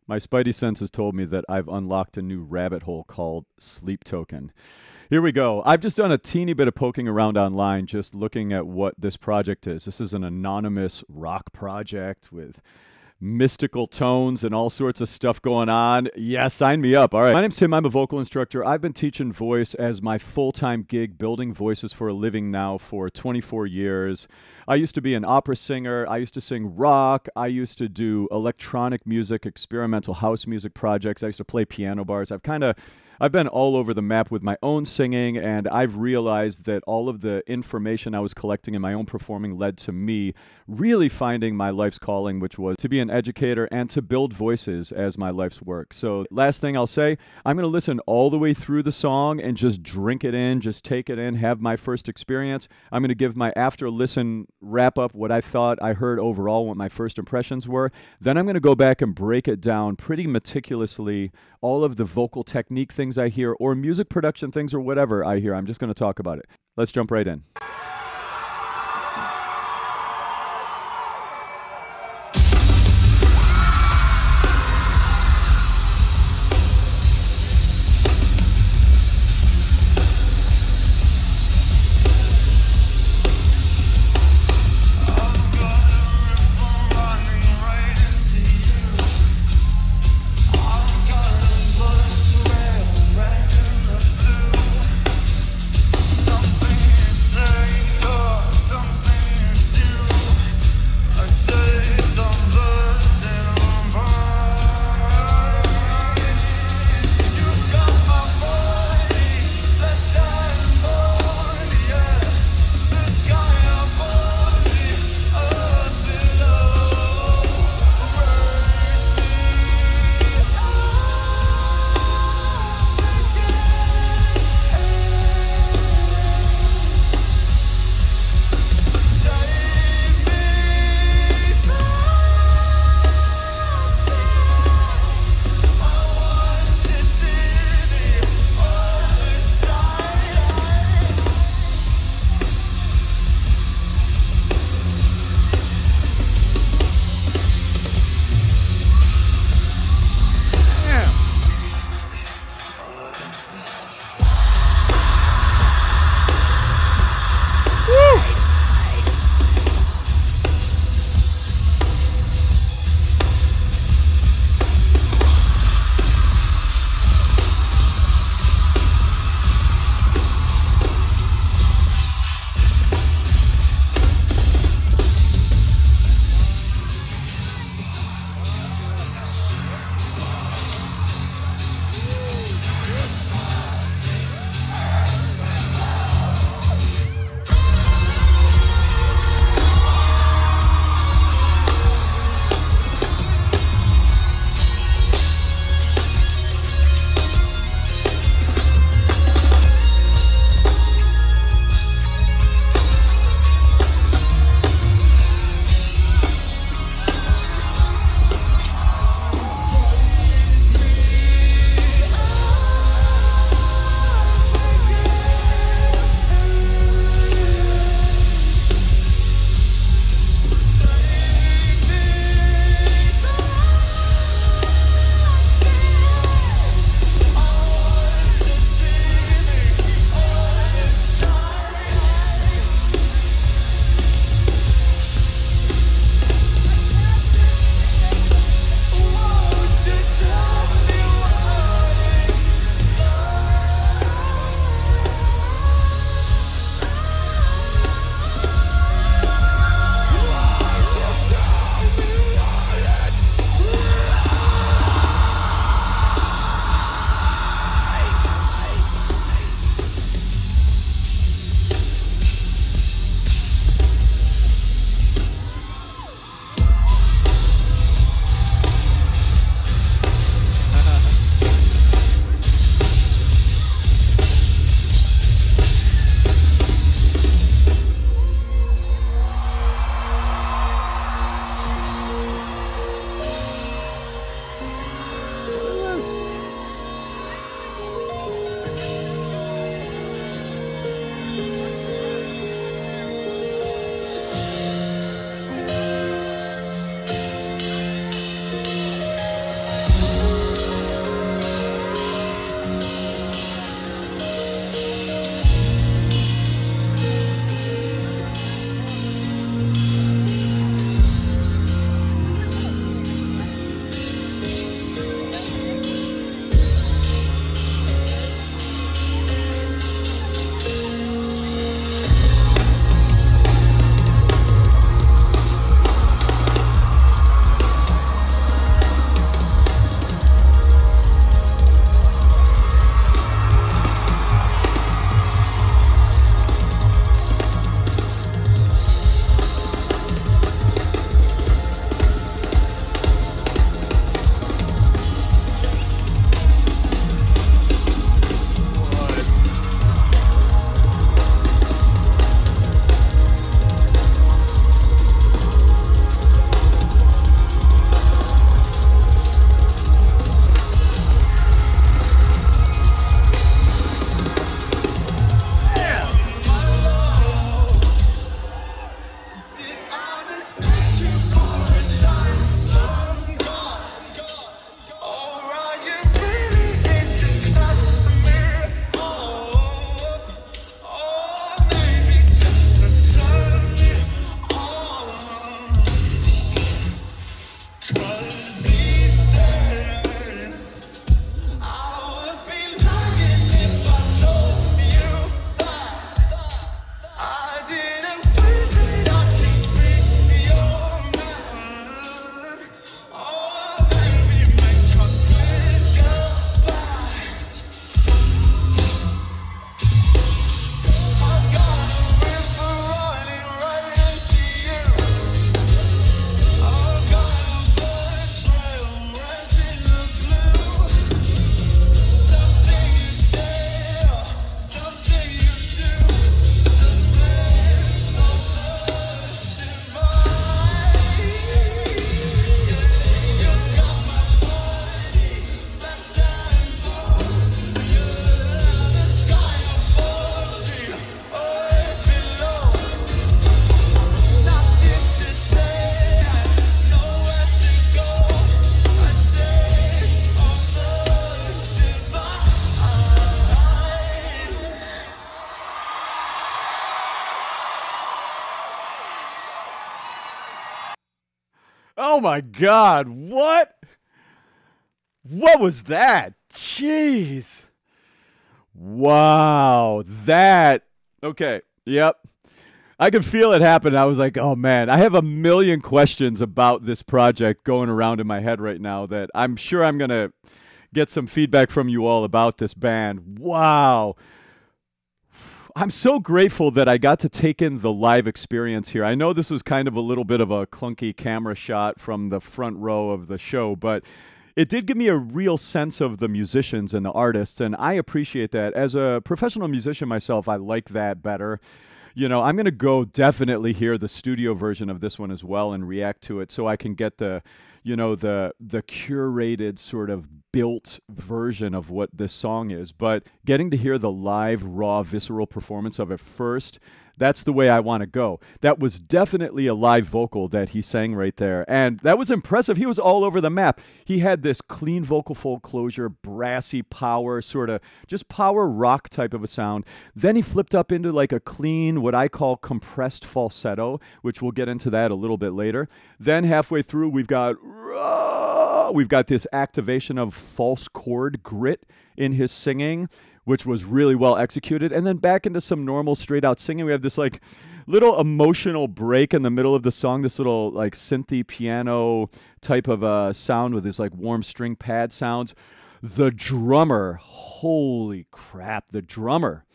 My spidey senses told me that I've unlocked a new rabbit hole called Sleep Token. Here we go. I've just done a teeny bit of poking around online, just looking at what this project is. This is an anonymous rock project with mystical tones and all sorts of stuff going on. Yeah, sign me up. All right. My name's Tim. I'm a vocal instructor. I've been teaching voice as my full-time gig, building voices for a living now for 24 years. I used to be an opera singer. I used to sing rock. I used to do electronic music, experimental house music projects. I used to play piano bars. I've been all over the map with my own singing, and I've realized that all of the information I was collecting in my own performing led to me really finding my life's calling, which was to be an educator and to build voices as my life's work. So last thing I'll say, I'm going to listen all the way through the song and just drink it in, just take it in, have my first experience. I'm going to give my after listen wrap up, what I thought I heard overall, what my first impressions were. Then I'm going to go back and break it down pretty meticulously, all of the vocal technique things I hear or music production things or whatever I hear. I'm just going to talk about it. Let's jump right in. Something inside Oh my God, what? What was that? Jeez. Wow, that, okay, yep. I could feel it happen. I was like, oh man, I have a million questions about this project going around in my head right now that I'm sure I'm going to get some feedback from you all about this band. Wow. I'm so grateful that I got to take in the live experience here. I know this was kind of a little bit of a clunky camera shot from the front row of the show, but it did give me a real sense of the musicians and the artists, and I appreciate that. As a professional musician myself, I like that better. You know, I'm going to go definitely hear the studio version of this one as well and react to it so I can get the, you know, the curated sort of built version of what this song is. But getting to hear the live, raw, visceral performance of it first, that's the way I want to go. That was definitely a live vocal that he sang right there. And that was impressive. He was all over the map. He had this clean vocal fold closure, brassy power, sort of just power rock type of a sound. Then he flipped up into like a clean, what I call compressed falsetto, which we'll get into that a little bit later. Then halfway through, we've got this activation of false chord grit in his singing, which was really well executed. And then back into some normal straight out singing. We have this like little emotional break in the middle of the song, this little like synthy piano type of sound with this like warm string pad sounds. The drummer, holy crap, the drummer.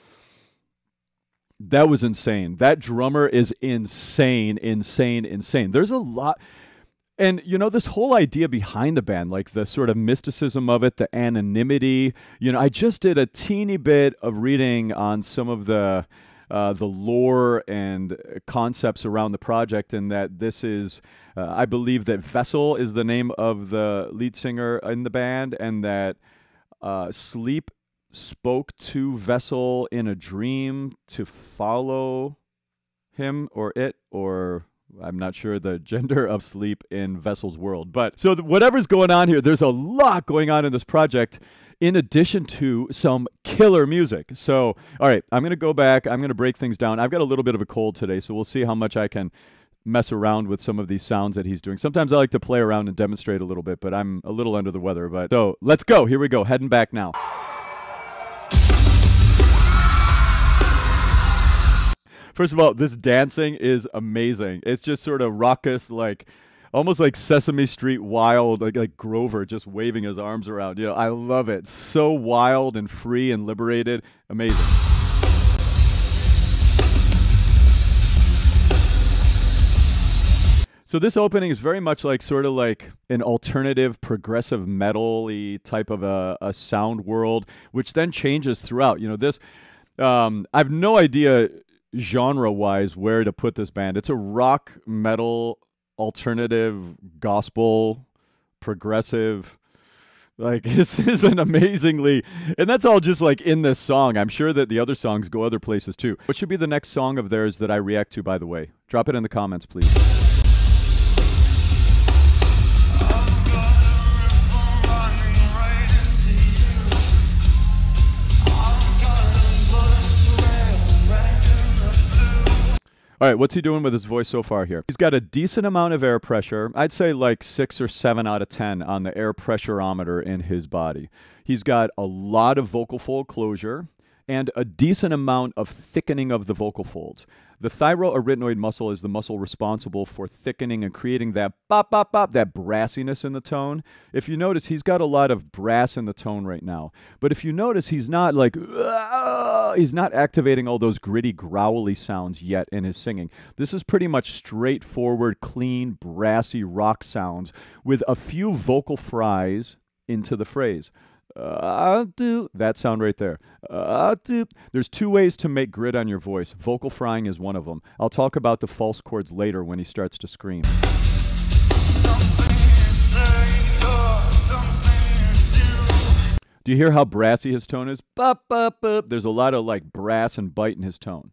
That was insane. That drummer is insane, insane, insane. There's a lot. And, you know, this whole idea behind the band, like the sort of mysticism of it, the anonymity, you know, I just did a teeny bit of reading on some of the lore and concepts around the project, and that this is, I believe that Vessel is the name of the lead singer in the band, and that Sleep spoke to Vessel in a dream to follow him or it, or I'm not sure the gender of Sleep in Vessel's world. But so whatever's going on here, there's a lot going on in this project in addition to some killer music. So, all right, I'm going to go back. I'm going to break things down. I've got a little bit of a cold today, so we'll see how much I can mess around with some of these sounds that he's doing. Sometimes I like to play around and demonstrate a little bit, but I'm a little under the weather. But so let's go. Here we go. Heading back now. First of all, this dancing is amazing. It's just sort of raucous, like almost like Sesame Street wild, like Grover just waving his arms around. You know, I love it. So wild and free and liberated. Amazing. So this opening is very much like sort of like an alternative progressive metal-y type of a sound world, which then changes throughout. You know, this, I have no idea genre-wise where to put this band. It's a rock, metal, alternative, gospel, progressive. Like, this is an amazingly... And that's all just, like, in this song. I'm sure that the other songs go other places, too. What should be the next song of theirs that I react to, by the way? Drop it in the comments, please. All right, what's he doing with his voice so far here? He's got a decent amount of air pressure. I'd say like 6 or 7 out of 10 on the air pressureometer in his body. He's got a lot of vocal fold closure and a decent amount of thickening of the vocal folds. The thyroarytenoid muscle is the muscle responsible for thickening and creating that bop, bop, bop, that brassiness in the tone. If you notice, he's got a lot of brass in the tone right now. But if you notice, he's not like, he's not activating all those gritty, growly sounds yet in his singing. This is pretty much straightforward, clean, brassy rock sounds with a few vocal fries into the phrase. That sound right there. There's 2 ways to make grit on your voice. Vocal frying is one of them. I'll talk about the false chords later when he starts to scream. Do you hear how brassy his tone is? Bop, bop, bop. There's a lot of like brass and bite in his tone.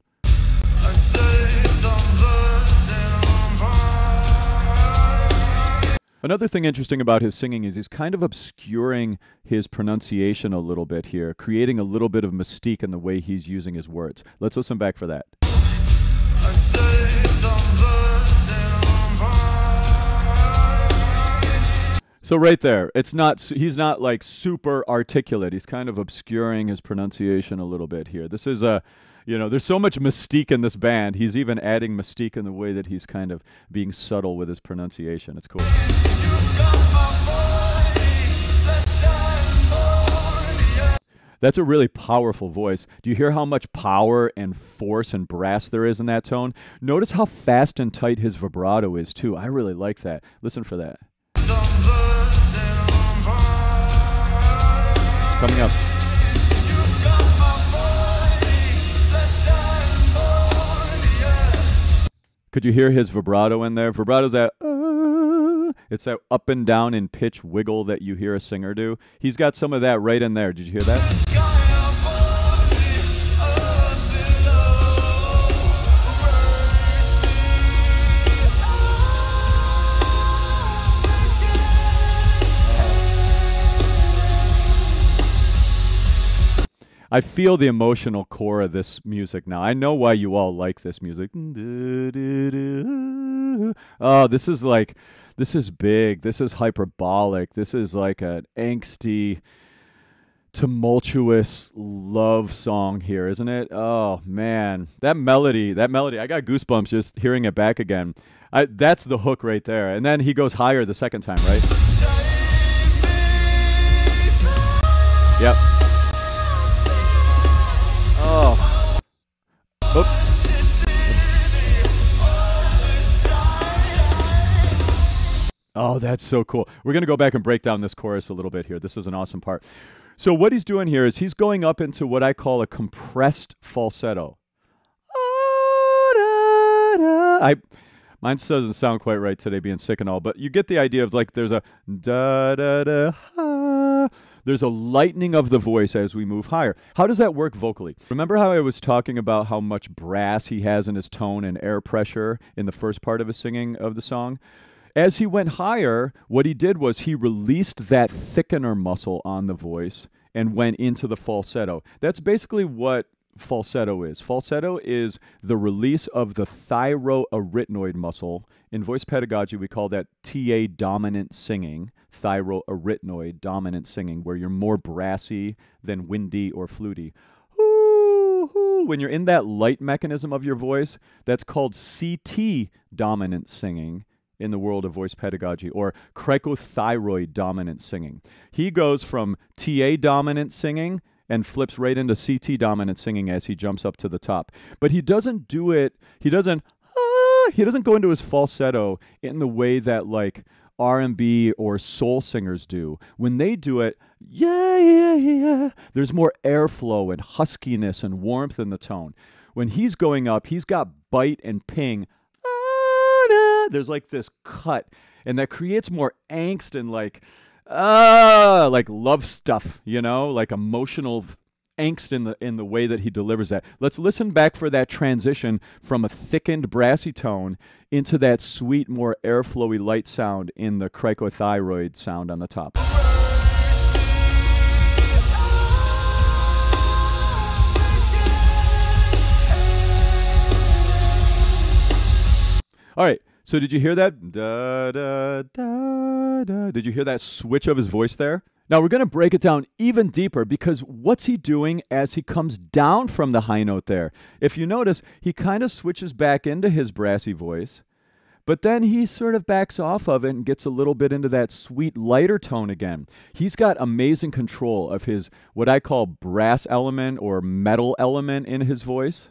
Another thing interesting about his singing is he's kind of obscuring his pronunciation a little bit here, creating a little bit of mystique in the way he's using his words. Let's listen back for that. So right there, he's not like super articulate. He's kind of obscuring his pronunciation a little bit here. This is there's so much mystique in this band. He's even adding mystique in the way that he's kind of being subtle with his pronunciation. It's cool. That's a really powerful voice. Do you hear how much power and force and brass there is in that tone? Notice how fast and tight his vibrato is too. I really like that. Listen for that. Coming up. Could you hear his vibrato in there? Vibrato's that, it's that up and down in pitch wiggle that you hear a singer do. He's got some of that right in there. Did you hear that? I feel the emotional core of this music now. I know why you all like this music. Oh, this is big. This is hyperbolic. This is like an angsty, tumultuous love song here, isn't it? Oh, man. That melody, I got goosebumps just hearing it back again. That's the hook right there. And then he goes higher the second time, right? Yep. Oh. Oops. Oh, that's so cool. We're going to go back and break down this chorus a little bit here. This is an awesome part. So what he's doing here is he's going up into what I call a compressed falsetto. Mine doesn't sound quite right today, being sick and all, but you get the idea of like there's a da-da-da-ha. There's a lightening of the voice as we move higher. How does that work vocally? Remember how I was talking about how much brass he has in his tone and air pressure in the first part of his singing of the song? As he went higher, what he did was he released that thickener muscle on the voice and went into the falsetto. That's basically what falsetto is. Falsetto is the release of the thyroarytenoid muscle. In voice pedagogy, we call that TA dominant singing, thyroarytenoid dominant singing, where you're more brassy than windy or fluty. When you're in that light mechanism of your voice, that's called CT dominant singing in the world of voice pedagogy, or cricothyroid dominant singing. He goes from TA dominant singing and flips right into CT dominant singing as he jumps up to the top. But he doesn't do it, he doesn't go into his falsetto in the way that like R&B or soul singers do. When they do it, there's more airflow and huskiness and warmth in the tone. When he's going up, he's got bite and ping. There's like this cut, and that creates more angst and like love stuff, like emotional angst in the way that he delivers that. Let's listen back for that transition from a thickened brassy tone into that sweet, more airflowy light sound in the cricothyroid sound on the top. All right. So did you hear that? Da, da, da, da. Did you hear that switch of his voice there? Now we're going to break it down even deeper, because what's he doing as he comes down from the high note there? If you notice, he kind of switches back into his brassy voice, but then he sort of backs off of it and gets a little bit into that sweet, lighter tone again. He's got amazing control of his, what I call brass element or metal element in his voice,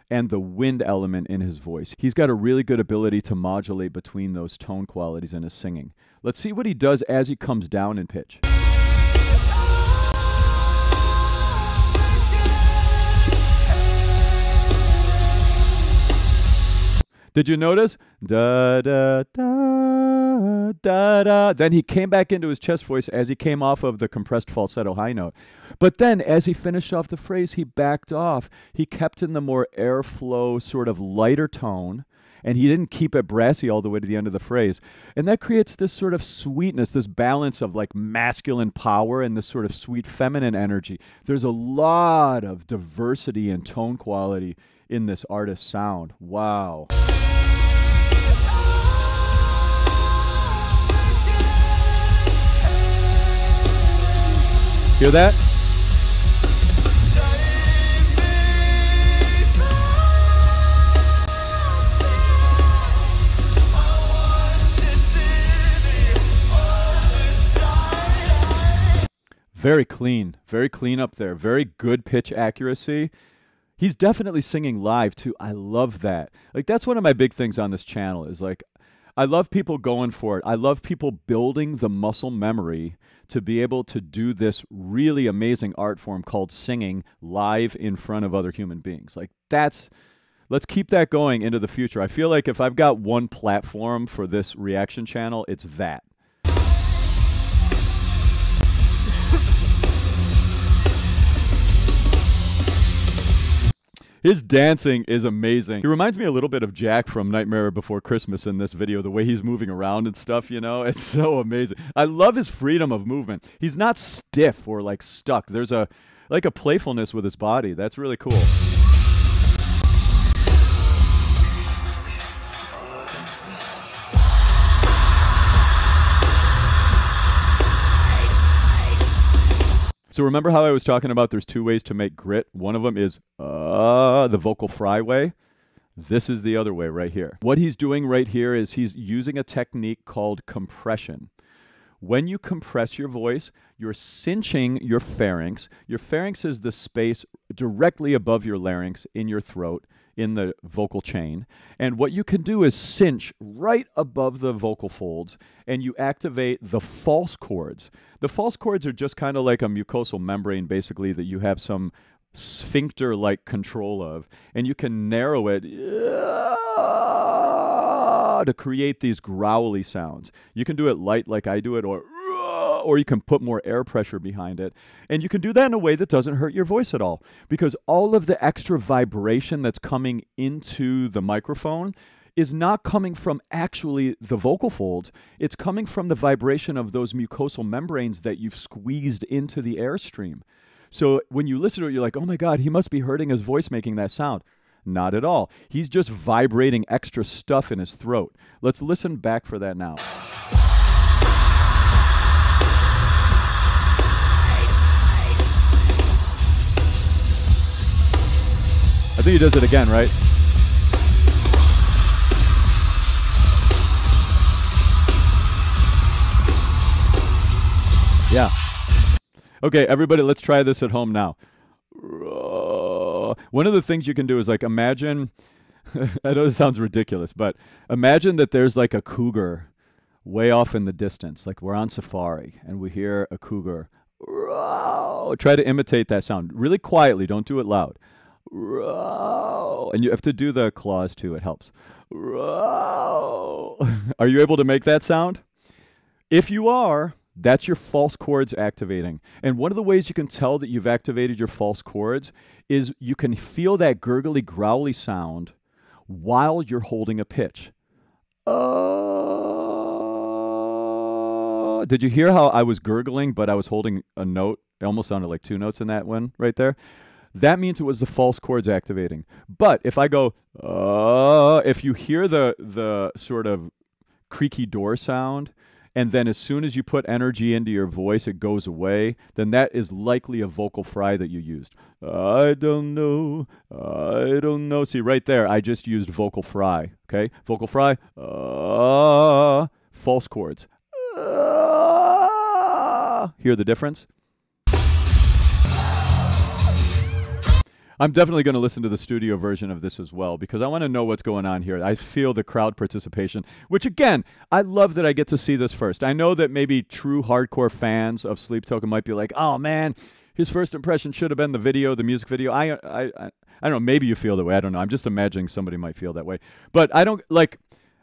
and the wind element in his voice. He's got a really good ability to modulate between those tone qualities in his singing. Let's see what he does as he comes down in pitch. Did you notice? Da, da, da, da, da. Then he came back into his chest voice as he came off of the compressed falsetto high note. But then as he finished off the phrase, he backed off. He kept in the more airflow, sort of lighter tone, and he didn't keep it brassy all the way to the end of the phrase. And that creates this sort of sweetness, this balance of like masculine power and this sort of sweet feminine energy. There's a lot of diversity and tone quality in this artist's sound. Wow. Hear that? Very clean up there. Very good pitch accuracy. He's definitely singing live too. I love that. Like that's one of my big things on this channel is like I love people going for it. I love people building the muscle memory to be able to do this really amazing art form called singing live in front of other human beings. Like let's keep that going into the future. I feel like if I've got one platform for this reaction channel, it's that. His dancing is amazing. He reminds me a little bit of Jack from Nightmare Before Christmas in this video, the way he's moving around and stuff, you know? It's so amazing. I love his freedom of movement. He's not stiff or like stuck. There's a playfulness with his body. That's really cool. So remember how I was talking about there's two ways to make grit? One of them is the vocal fry way. This is the other way right here. What he's doing right here is he's using a technique called compression. When you compress your voice, you're cinching your pharynx. Your pharynx is the space directly above your larynx in your throat, in the vocal chain. And what you can do is cinch right above the vocal folds, and you activate the false chords. The false chords are just kind of like a mucosal membrane, basically, that you have some sphincter-like control of, and you can narrow it to create these growly sounds. You can do it light like I do it, or you can put more air pressure behind it. And you can do that in a way that doesn't hurt your voice at all, because all of the extra vibration that's coming into the microphone is not coming from actually the vocal folds. It's coming from the vibration of those mucosal membranes that you've squeezed into the airstream. So when you listen to it, you're like, oh my God, he must be hurting his voice making that sound. Not at all. He's just vibrating extra stuff in his throat. Let's listen back for that now. I think he does it again, right? Yeah. Okay, everybody, let's try this at home now. One of the things you can do is like imagine, I know this sounds ridiculous, but imagine that there's like a cougar way off in the distance. Like we're on safari and we hear a cougar. Try to imitate that sound really quietly. Don't do it loud. And you have to do the claws too. It helps. Are you able to make that sound? If you are, that's your false chords activating. And one of the ways you can tell that you've activated your false chords is you can feel that gurgly, growly sound while you're holding a pitch. Did you hear how I was gurgling, but I was holding a note? It almost sounded like two notes in that one right there. That means it was the false chords activating. But if I go, if you hear the sort of creaky door sound, and then as soon as you put energy into your voice, it goes away, then that is likely a vocal fry that you used. I don't know. See, right there, I just used vocal fry, okay? Vocal fry, false chords. Hear the difference? I'm definitely going to listen to the studio version of this as well because I want to know what's going on here. I feel the crowd participation, which again, I love that I get to see this first. I know that maybe true hardcore fans of Sleep Token might be like, oh man, his first impression should have been the video, the music video. I don't know, maybe you feel that way. I don't know. I'm just imagining somebody might feel that way. But I don't, like,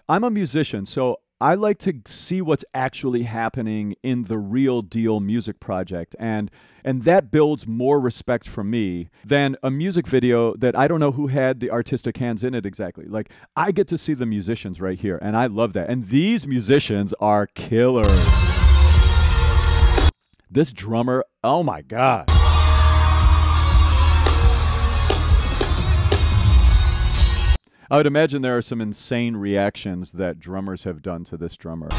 I'm a musician, so I like to see what's actually happening in the real deal music project, and that builds more respect for me than a music video that I don't know who had the artistic hands in it exactly. Like, I get to see the musicians right here, and I love that. And these musicians are killers. This drummer, oh my God. I would imagine there are some insane reactions that drummers have done to this drummer.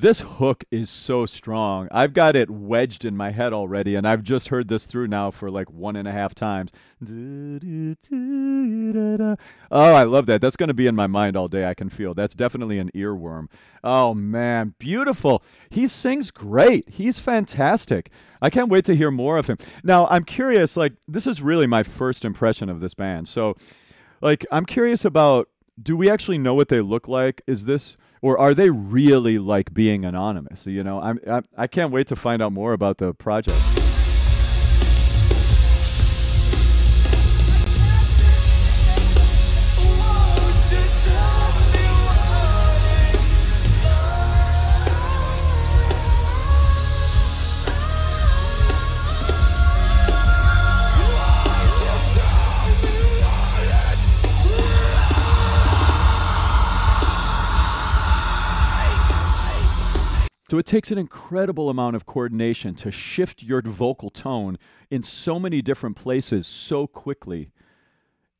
This hook is so strong. I've got it wedged in my head already, and I've just heard this through now for like 1.5 times. Oh, I love that. That's going to be in my mind all day, I can feel. That's definitely an earworm. Oh, man. Beautiful. He sings great. He's fantastic. I can't wait to hear more of him. Now, I'm curious, like, this is really my first impression of this band. So, like, I'm curious about, do we actually know what they look like? Is this, or are they really like being anonymous? You know, I can't wait to find out more about the project. So it takes an incredible amount of coordination to shift your vocal tone in so many different places so quickly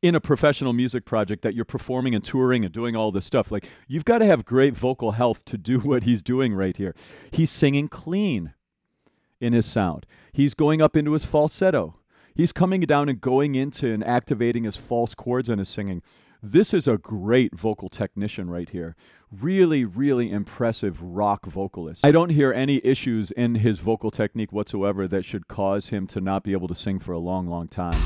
in a professional music project that you're performing and touring and doing all this stuff. Like, you've got to have great vocal health to do what he's doing right here. He's singing clean in his sound. He's going up into his falsetto. He's coming down and going into and activating his false chords in his singing. This is a great vocal technician right here. Really, really impressive rock vocalist. I don't hear any issues in his vocal technique whatsoever that should cause him to not be able to sing for a long, long time.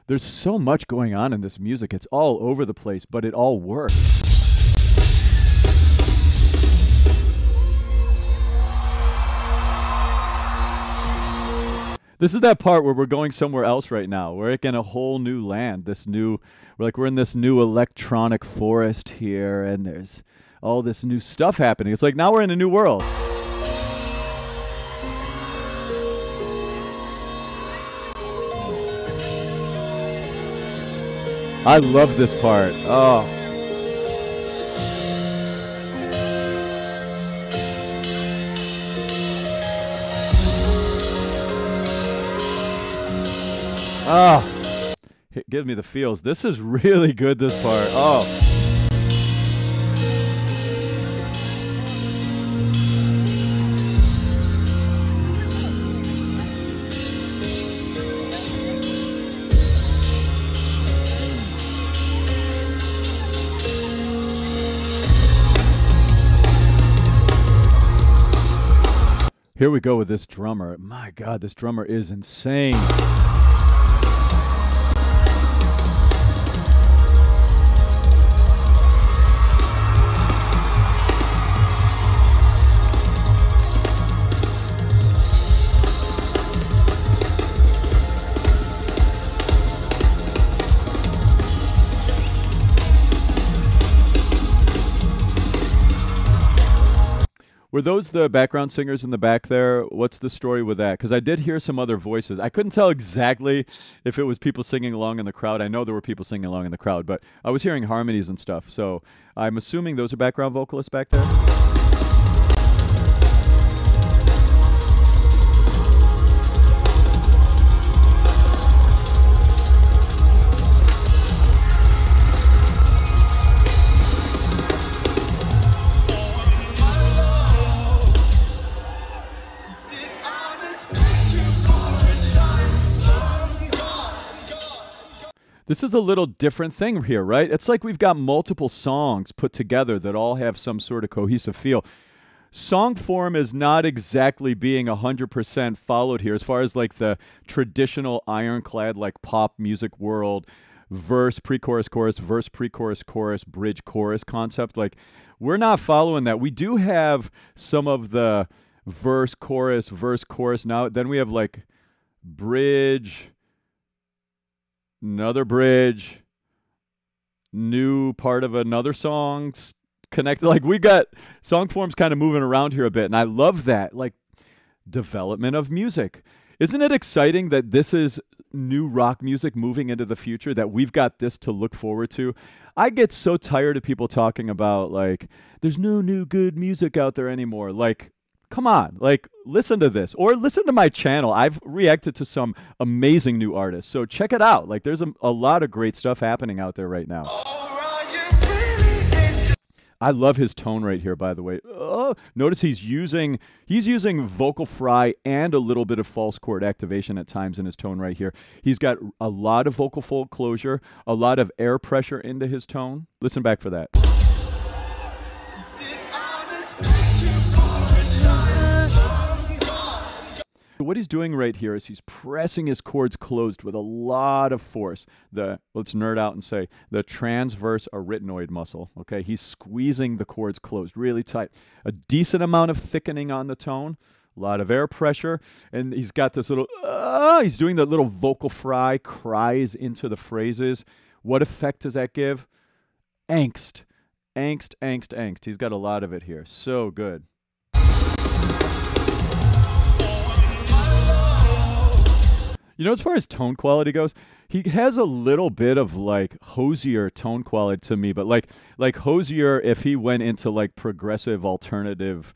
There's so much going on in this music. It's all over the place, but it all works. This is that part where we're going somewhere else right now. We're like in a whole new land. We're in this new electronic forest here, and there's all this new stuff happening. It's like now we're in a new world. I love this part. Oh. Oh. It gives me the feels. This is really good, this part. Oh. Here we go with this drummer. My God, this drummer is insane. Were those the background singers in the back there? What's the story with that? Because I did hear some other voices. I couldn't tell exactly if it was people singing along in the crowd. I know there were people singing along in the crowd, but I was hearing harmonies and stuff. So I'm assuming those are background vocalists back there? This is a little different thing here, right? It's like we've got multiple songs put together that all have some sort of cohesive feel. Song form is not exactly being 100% followed here as far as like the traditional ironclad like pop music world, verse, pre-chorus, chorus, verse, pre-chorus, chorus, bridge, chorus concept. Like, we're not following that. We do have some of the verse, chorus, now. Then we have like bridge, another bridge, new part of another song connected. Like, we got song forms kind of moving around here a bit, and I love that, like, development of music. Isn't it exciting that this is new rock music moving into the future, that we've got this to look forward to. I get so tired of people talking about, like, there's no new good music out there anymore. Like, come on, like, listen to this or listen to my channel. I've reacted to some amazing new artists, so check it out. Like, there's a lot of great stuff happening out there right now. I love his tone right here, by the way. Notice he's using vocal fry and a little bit of false chord activation at times in his tone right here. He's got a lot of vocal fold closure, a lot of air pressure into his tone. Listen back for that. What he's doing right here is he's pressing his chords closed with a lot of force. Let's nerd out and say the transverse arytenoid muscle. Okay, he's squeezing the chords closed really tight. A decent amount of thickening on the tone, a lot of air pressure, and he's got this little. He's doing the little vocal fry cries into the phrases. What effect does that give? Angst, angst, angst, angst. He's got a lot of it here. So good. You know, as far as tone quality goes, he has a little bit of like Hozier tone quality to me, but like Hozier if he went into like progressive alternative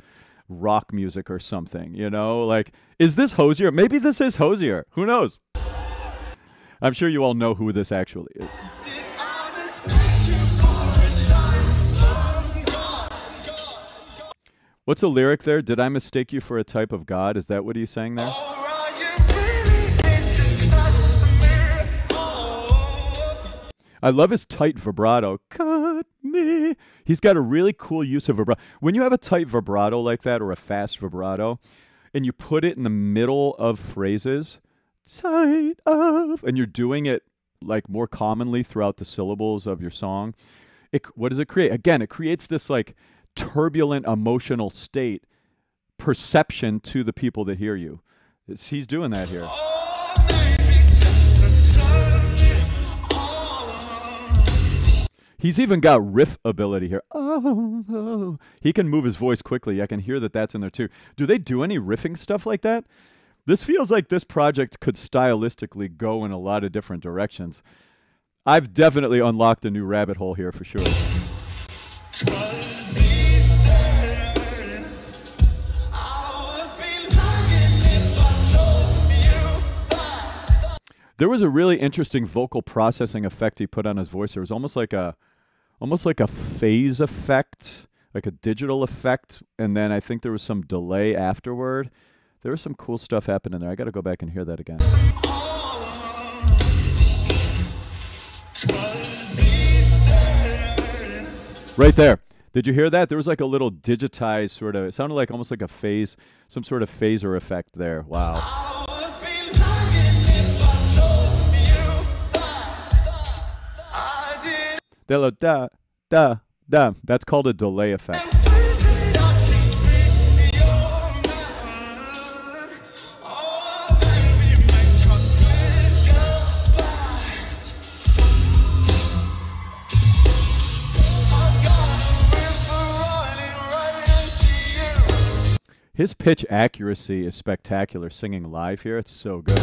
rock music or something, you know? Like, is this Hozier? Maybe this is Hozier. Who knows? I'm sure you all know who this actually is. What's a lyric there? Did I mistake you for a type of God? Is that what he's saying there? I love his tight vibrato. Cut me. He's got a really cool use of vibrato. When you have a tight vibrato like that or a fast vibrato, and you put it in the middle of phrases, tight of, and you're doing it like more commonly throughout the syllables of your song, what does it create? Again, it creates this like turbulent emotional state perception to the people that hear you. He's doing that here. He's even got riff ability here. Oh. He can move his voice quickly. I can hear that that's in there too. Do they do any riffing stuff like that? This feels like this project could stylistically go in a lot of different directions. I've definitely unlocked a new rabbit hole here for sure. There was a really interesting vocal processing effect he put on his voice. There was almost like a phase effect, like a digital effect, and then I think there was some delay afterward. There was some cool stuff happening there. I got to go back and hear that again. Right there. Did you hear that? There was like a little digitized sort of, it sounded like almost like a phase, some sort of phaser effect there. Wow. Da, da, da. That's called a delay effect. His pitch accuracy is spectacular singing live here. It's so good.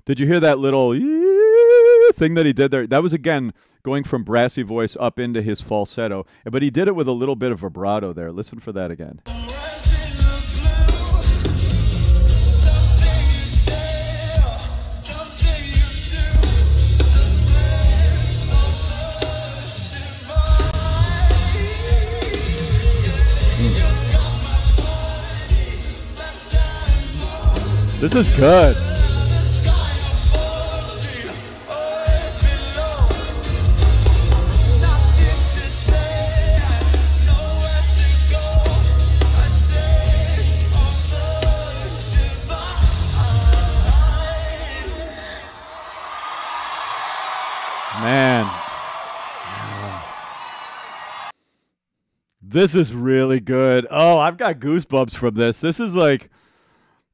Did you hear that little thing that he did there? That was, again, going from brassy voice up into his falsetto. But he did it with a little bit of vibrato there. Listen for that again. This is good. This is really good. Oh, I've got goosebumps from this. This is like,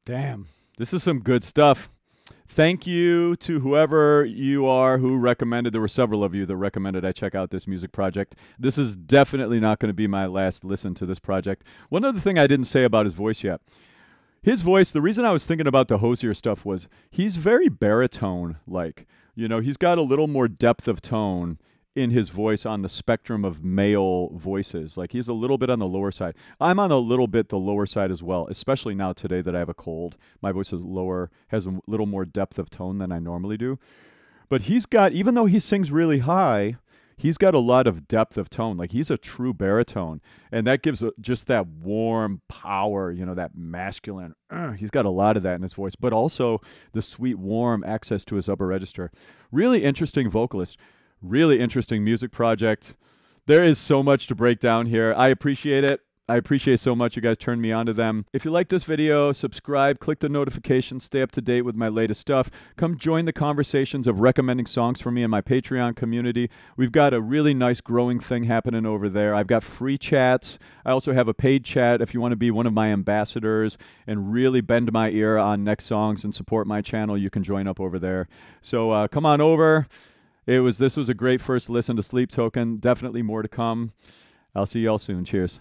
damn, this is some good stuff. Thank you to whoever you are who recommended. There were several of you that recommended I check out this music project. This is definitely not going to be my last listen to this project. One other thing I didn't say about his voice yet. His voice, the reason I was thinking about the Hozier stuff was he's very baritone-like. You know, he's got a little more depth of tone in his voice on the spectrum of male voices. Like he's a little bit on the lower side. I'm on a little bit the lower side as well, especially now today that I have a cold. My voice is lower, has a little more depth of tone than I normally do. But he's got, even though he sings really high, he's got a lot of depth of tone. Like he's a true baritone. And that gives just that warm power, you know, that masculine. He's got a lot of that in his voice, but also the sweet, warm access to his upper register. Really interesting vocalist. Really interesting music project. There is so much to break down here. I appreciate it. I appreciate so much you guys turned me on to them. If you like this video, subscribe, click the notifications, stay up to date with my latest stuff. Come join the conversations of recommending songs for me in my Patreon community. We've got a really nice growing thing happening over there. I've got free chats. I also have a paid chat if you want to be one of my ambassadors and really bend my ear on next songs and support my channel. You can join up over there. So come on over. This was a great first listen to Sleep Token. Definitely more to come. I'll see y'all soon. Cheers.